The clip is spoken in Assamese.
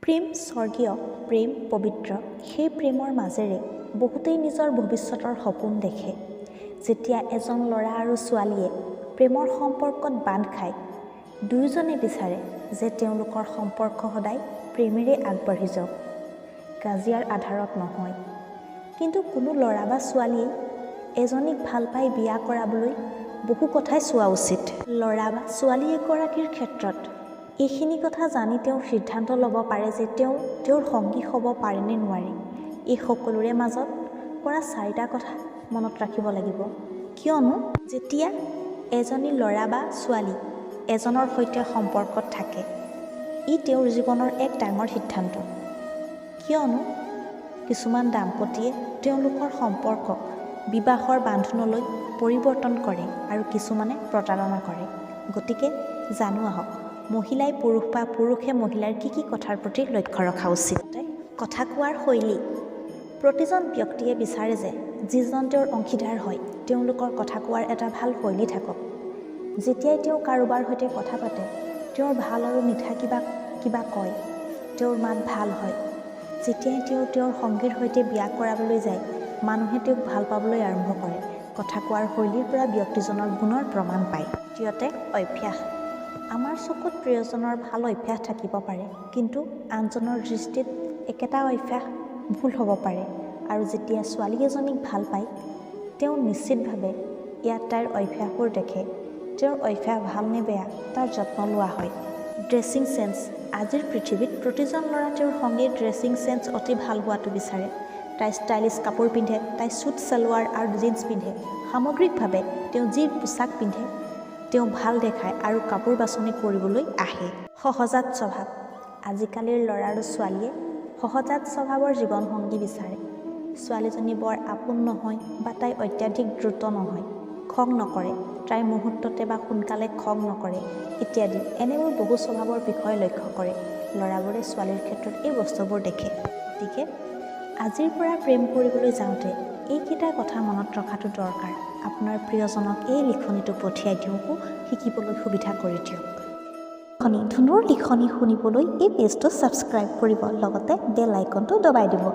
প্ৰেম স্বৰ্গীয়, প্ৰেম পবিত্ৰ। সেই প্ৰেমৰ মাজেৰে বহুতেই নিজৰ ভৱিষ্যতৰ সপোন দেখে। যেতিয়া এজন ল'ৰা আৰু ছোৱালীয়ে প্ৰেমৰ সম্পৰ্কত বান্ধ খায়, দুয়োজনে বিচাৰে যে তেওঁলোকৰ সম্পৰ্ক সদায় প্ৰেমেৰে আগবাঢ়ি যাওক, কাজিয়াৰ আধাৰত নহয়। কিন্তু কোনো ল'ৰা বা ছোৱালীয়ে এজনীক ভাল পাই বিয়া কৰাবলৈ বহু কথাই চোৱা উচিত। ল'ৰা বা ছোৱালী এগৰাকীৰ ক্ষেত্ৰত এইখিনি কথা জানি তেওঁ সিদ্ধান্ত ল'ব পাৰে যে তেওঁৰ সংগী হ'ব পাৰে নে নোৱাৰে। এই সকলোৰে মাজত পৰা 4টা কথা মনত ৰাখিব লাগিব। কিয়নো যেতিয়া এজনী ল'ৰা বা ছোৱালী এজনৰ সৈতে সম্পৰ্কত থাকে, ই তেওঁৰ জীৱনৰ এক ডাঙৰ সিদ্ধান্ত। কিয়নো কিছুমান দাম্পতীয়ে তেওঁলোকৰ সম্পৰ্কক বিবাহৰ বান্ধোনলৈ পৰিৱৰ্তন কৰে আৰু কিছুমানে প্ৰতাৰণা কৰে। গতিকে জানো আহক, মহিলাই পুৰুষ বা পুৰুষে মহিলাৰ কি কথাৰ প্ৰতি লক্ষ্য ৰখা উচিত। কথা কোৱাৰ শৈলী। প্ৰতিজন ব্যক্তিয়ে বিচাৰে যে যিজন তেওঁৰ অংশীদাৰ হয় তেওঁলোকৰ কথা কোৱাৰ এটা ভাল শৈলী থাকক। যেতিয়াই তেওঁ কাৰোবাৰ সৈতে কথা পাতে, তেওঁৰ ভাল আৰু মিঠা কিবা কয়, তেওঁৰ মাত ভাল হয়। যেতিয়াই তেওঁৰ সংগীৰ সৈতে বিয়া কৰাবলৈ যায়, মানুহে তেওঁক ভাল পাবলৈ আৰম্ভ কৰে। কথা কোৱাৰ শৈলীৰ পৰা ব্যক্তিজনৰ গুণৰ প্ৰমাণ পায়। দ্বিতীয়তে, অভ্যাস। আমাৰ চকুত প্ৰিয়জনৰ ভাল অভ্যাস থাকিব পাৰে, কিন্তু আনজনৰ দৃষ্টিত একেটা অভ্যাস ভুল হ'ব পাৰে। আৰু যেতিয়া ছোৱালী এজনীক ভাল পায়, তেওঁ নিশ্চিতভাৱে ইয়াত তাইৰ অভ্যাসবোৰ দেখে। তেওঁৰ অভ্যাস ভাল নে বেয়া তাৰ যত্ন লোৱা হয়। Dressing sense. আজিৰ পৃথিৱীত প্ৰতিজন ল'ৰা তেওঁৰ সংগীৰ ড্ৰেছিং চেন্স অতি ভাল হোৱাটো বিচাৰে। তাই ষ্টাইলিছ কাপোৰ পিন্ধে, তাই ছুট ছালৱাৰ আৰু জিন্স পিন্ধে। সামগ্ৰিকভাৱে তেওঁ যি পোছাক পিন্ধে তেওঁ ভাল দেখায় আৰু কাপোৰ বাছনি কৰিবলৈ আহে। সহজাত স্বভাৱ। আজিকালিৰ ল'ৰা আৰু ছোৱালীয়ে সহজাত স্বভাৱৰ জীৱনসংগী বিচাৰে। ছোৱালীজনী বৰ আপোন নহয় বা তাই অত্যাধিক দ্ৰুত নহয়, খং নকৰে, তাই মুহূৰ্ততে বা সোনকালে খং নকৰে ইত্যাদি। এনেবোৰ বহু স্বভাৱৰ বিষয়ে লক্ষ্য কৰে। ল'ৰাবোৰে ছোৱালীৰ ক্ষেত্ৰত এই বস্তুবোৰ দেখে। গতিকে আজিৰ পৰা প্ৰেম কৰিবলৈ যাওঁতে এইকেইটা কথা মনত ৰখাটো দৰকাৰ। আপোনাৰ প্ৰিয়জনক এই লিখনিটো পঠিয়াই দিয়কো, শিকিবলৈ সুবিধা কৰি দিয়ক। ধুনুৰ লিখনি শুনিবলৈ এই পেজটো ছাবস্ক্ৰাইব কৰিব, লগতে বেল আইকনটো দবাই দিব।